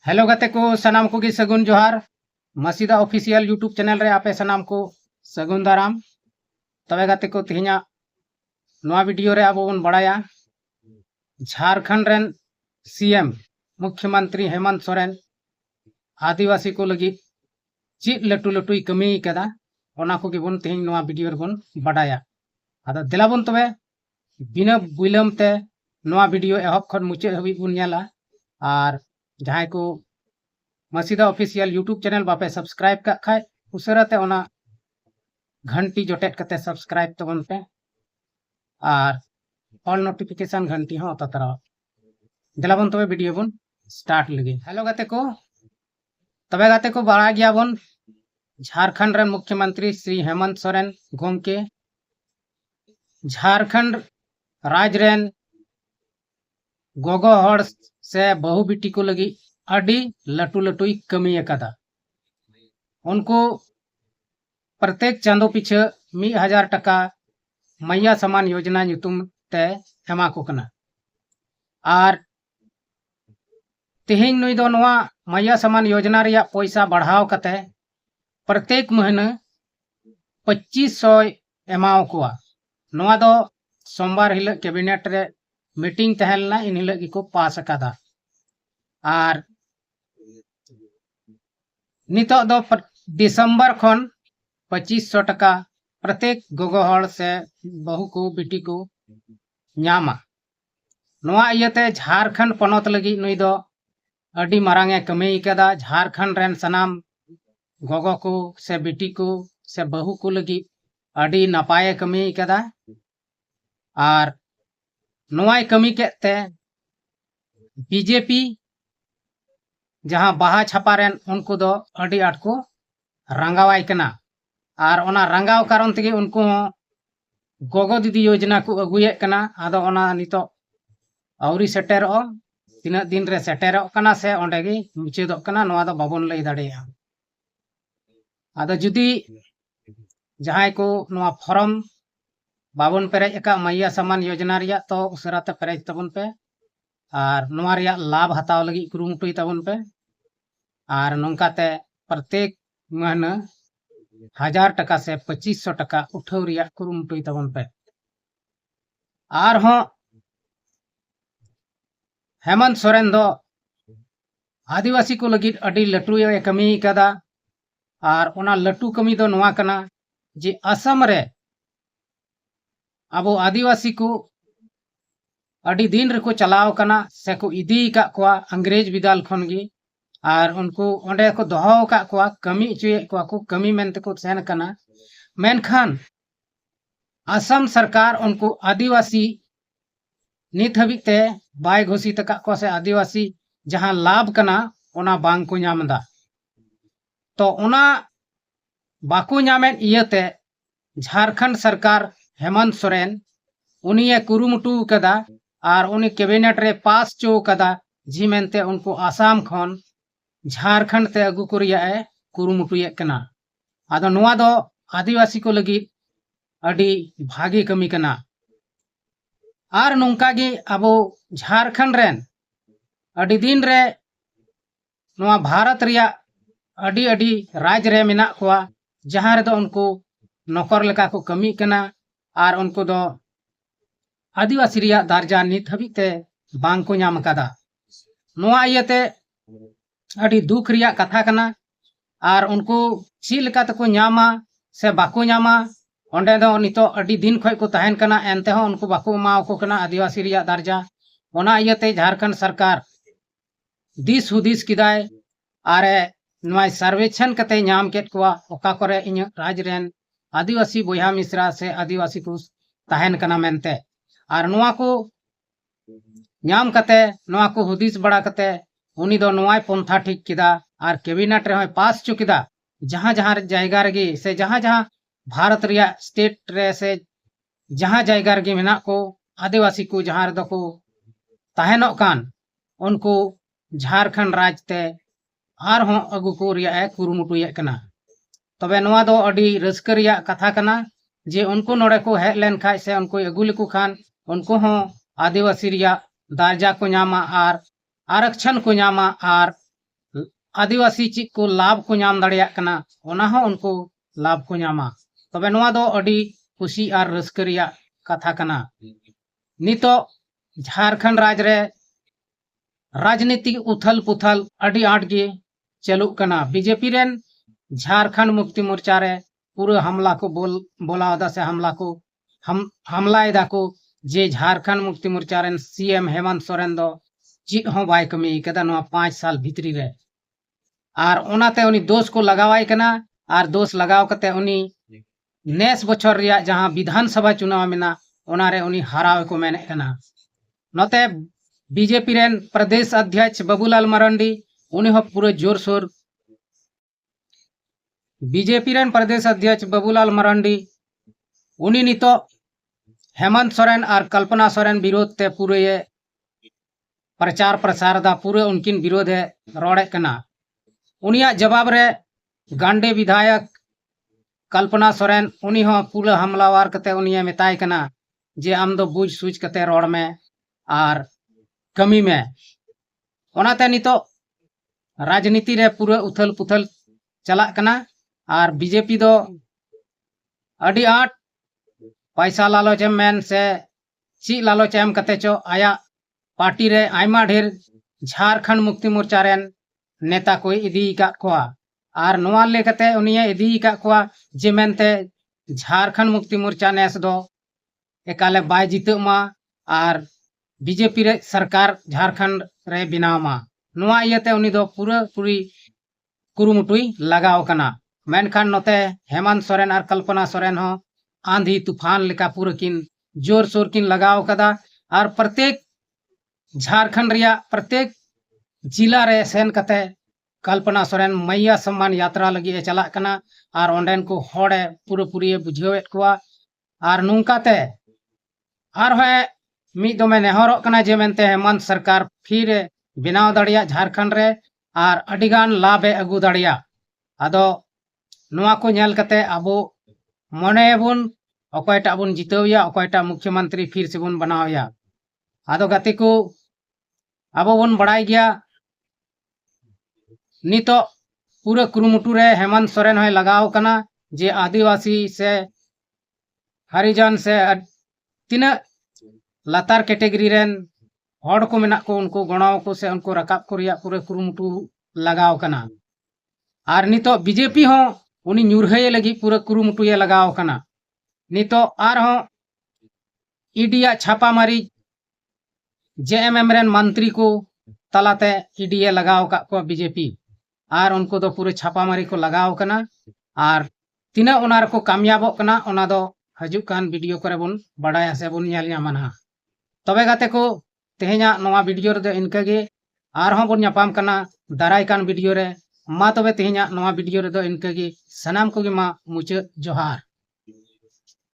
Hello गते को सनाम को सगुन जोहार मसीदा ऑफिशियल यूट्यूब चैनल रे आपे सनाम को सगुन दाराम तबे गते को तिहिना नवा वीडियो रे अब बन बड़ाया झारखंड रेन सीएम मुख्यमंत्री हेमंत सोरेन आदिवासी को लगी चीज लटू लटुई कमी कदा ओना को बन तिहिन नवा वीडियो रे बन बड़ाया आदा दिला बन तबे बिना बिलम ते नवा वीडियो एहब खन मुचे हबी बन नेला और जहां को मसीदा ऑफिशियल यूट्यूब चैनल बापे सब्सक्राइब का खाए उसराते ओना घंटी जोटेट कते सब्सक्राइब तबन पे और ऑल नोटिफिकेशन घंटी हो ततरा दिलाबन तबे वीडियो बन स्टार्ट लगे। हेलो गाते को तबे गाते को बड़ा गया बन झारखंड रे मुख्यमंत्री श्री हेमंत सोरेन गोमके झारखंड राज रेन गोगो हड़ से बहु बेटी को लगी अड़ी लटू लटुई कमी कदा उनको प्रत्येक चांदो पीछे 1000 टका मैया समान योजना नुतुम ते एमा को कना और तिहिन नुई दो नवा मैया समान योजना रिया पैसा बढ़ाव कते प्रत्येक महीने 2500 एमाव कोआ नवा दो सोमवार हिल कैबिनेट रे मीटिंग तहलना इन हिल की को पास कदा और नितो दो दिसंबर खन 2500 टका प्रत्येक गोगो हड़ से बहु को बेटी को नामा नवा इयते झारखंड पनत लगी नुई दो अडी मारांगे कमी कदा झारखंड रेन सनाम गोगो को से बेटी को से बहु को लगी अडी नपाय कमी कदा और नवाय कमी केते बीजेपी जहां बाहा छापा रेन उनको दो अडी आट को रंगावाई कना और ओना रंगाव कारण तेगे उनको गोगो दीदी योजना को अगुये कना आदो ओना नितो आउरी सेटेरो तीना दिन रे सेटेरो कना से ओंडेगी मुचेदो कना नवा दो बाबन लई दाड़ेया आदो जुदी जहां को नवा फॉर्म बाबन पेरेज का मैया समान योजना रिया तो उसराते पेरेज तबन पे और नवा रिया लाभ हताव लगी कुरुमुटुई तबन पे और नौकाते प्रत्येक महीने 1000 टका से 2500 टका उठाव रिया कुरुमुटुई तबन पे और हो हेमंत सोरेन दो आदिवासी को लगी अडी लटू कमी कदा और ओना लटू कमी दो नवा कना जे असम रे अब आदिवासी को अड़ी दिन रको चलाव कना से को इदी का कोआ अंग्रेज विदाल खनगी और उनको ओंडे को दोहो का कोआ कमी चुए को कमी मेनते को सेन कना मेनखान असम सरकार उनको आदिवासी नित हबिते बाय घोषित का को से आदिवासी जहां लाभ कना ओना बांग को नामदा तो ओना बाको नामेन इयते झारखंड सरकार हेमंत सोरेन उनिये कुरुमुटु कदा और उनी कैबिनेट रे पास चो कदा जी मेनते उनको आसाम खन झारखंड ते अगु को रिया ए कुरुमुटु ये कना आदो नवा दो आदिवासी को लगी अडी भागी कमी कना और नोंका गे अबो झारखंड रेन अडी दिन रे नवा भारत रिया अडी अडी राज रे मेना कोआ जहां रे दो उनको नौकर लेका को कमी कना और उनको दो आदिवासी रिया दर्जा नित हबिते बांग को नाम कदा नवा इयते अडी दुख रिया कथा कना और उनको ची लेका तको नामा से बाको नामा ओंडे दो नितो अडी दिन खय को तहन कना एनते हो उनको बाको माव को कना आदिवासी रिया दर्जा ओना इयते झारखंड सरकार दिस हुदिस किदाय आरे नवा सर्वेक्षण कते नाम केत कोआ ओका करे इन राज रेन आदिवासी बोया मिश्रा से आदिवासी को तहन कना मेनते और नवा को नाम कते नवा को हुदिस बड़ा कते उनी दो नवा पंथा ठीक किदा और कैबिनेट रे पास चुकिदा जहां जहां जायगा रे से जहां जहां भारत रिया स्टेट रे से जहां जायगा रे मेना को आदिवासी को जहां दो को तहनो कान उनको झारखंड राज ते आर हो अगु को रिया कुरुमुटु ये कना तबे नवा दो अडी रस्क रिया कथा कना जे उनको नोड़े को हेज लेन खाय से उनको अगु लेको खान उनको हो आदिवासी रिया दर्जा को नामा और आरक्षण को नामा और आदिवासी चीज को लाभ को नाम दाड़ियाक कना ओना हो उनको लाभ को नामा तबे नोआ दो अडी खुशी आर रस्क रिया कथा कना। नितो झारखंड राज रे राजनीतिक उथल पुथल अडी आट गे चलुक कना। बीजेपी रेन झारखंड मुक्ति मोर्चा रे पूरा हमला को बोला से हमला को हमला को जे झारखंड मुक्ति मोर्चा रेन सीएम हेमंत सोरेन दो चीज हो बाय कमी कदा 5 साल भीतरी रे आर ओनाते उनी दोष को लगावाई कना आर दोष लगाव कते उनी नेस बछर रिया जहां विधानसभा चुनाव मेना ओना रे उनी हराव को मेने कना। नते बीजेपी रेन प्रदेश अध्यक्ष बाबूलाल मरांडी उनी हो पूरे जोर शोर बीजेपी रेन प्रदेश अध्यक्ष बाबूलाल मरांडी उनी नितो हेमंत सोरेन और कल्पना सोरेन विरोध ते पूरे ये प्रचार प्रसार दा पूरे उनकिन विरोध है रोड़े कना। उनिया जवाब रे गांडे विधायक कल्पना सोरेन उनी हो पूरा हमलावार कते उनिया मेताय कना जे आम दो बुझ सुझ कते रोड़ में आर कमी में ओनाते नितो राजनीति रे पूरा उथल पुथल चला कना आर बीजेपी दो अडी आट पैसा लालच मेन से ची लालच एम कते चो आया पार्टी रे आयमा ढेर झारखंड मुक्ति मोर्चा रेन नेता को इदी का कोआ आर नोआ लेकते उनिया इदी का कोआ जे मेनते झारखंड मुक्ति मोर्चा नेस दो एकाले बाय जीतो मा आर बीजेपी रे सरकार झारखंड रे बिनाव मा नोआ इयते उनी दो पूरा पूरी कुरुमुटुई लगाव कना। मेनखान नोते हेमंत सोरेन और कल्पना सोरेन हो आंधी तूफान लेका पूरा किन जोर शोर किन लगाव कदा और प्रत्येक झारखंड रिया प्रत्येक जिला रे सेन कते कल्पना सोरेन मैया सम्मान यात्रा लगी चला कना और ओंडेन को होड़े पूरा पूरी बुझेवेत कोआ और नुंकाते और है मी दमे नेहरोक कना जे मेनते हेमंत सरकार फिर बिनाव दाड़िया झारखंड रे और अडिगान लाभ अगू दाड़िया आदो नोआ को नेल कते आबो मने बुन अकयटा बुन जितवया अकयटा मुख्यमंत्री फिर से बुन बनावया आदो गति को अब बन बड़ाई गया नितो पूरा कुरुमुटु रे हेमंत सोरेन है लगाव कना जे आदिवासी से हरिजन से तीना लातार कैटेगरी रेन हड़ को मेना को उनको गणाव को से उनको रकाब को रिया पूरे कुरुमुटु लगाव कना। और नितो बीजेपी हो उनी न्यूरहे लगी पूरा कुरुमुटु ये लगाव कना। नितो आर हो ईडिया छापा मारी जेएमएम रेन मंत्री को तलाते ईडीए लगाव का को बीजेपी और उनको दो पूरे छापामारी को लगाव कना और तीना उनार को कामयाबो कना ओना दो हजु कान वीडियो करे बुन बड़ाया से बुन नेल ᱧᱟᱢᱟ तबे गाते को तेहेña नोवा वीडियो रे इनका गे आर हों बुन ᱧᱟᱯᱟᱢ कना दाराय कान वीडियो रे मा तबे तेहेña नोवा वीडियो रे दो इनका गे सनाम को गे मा मुचाद जोहार।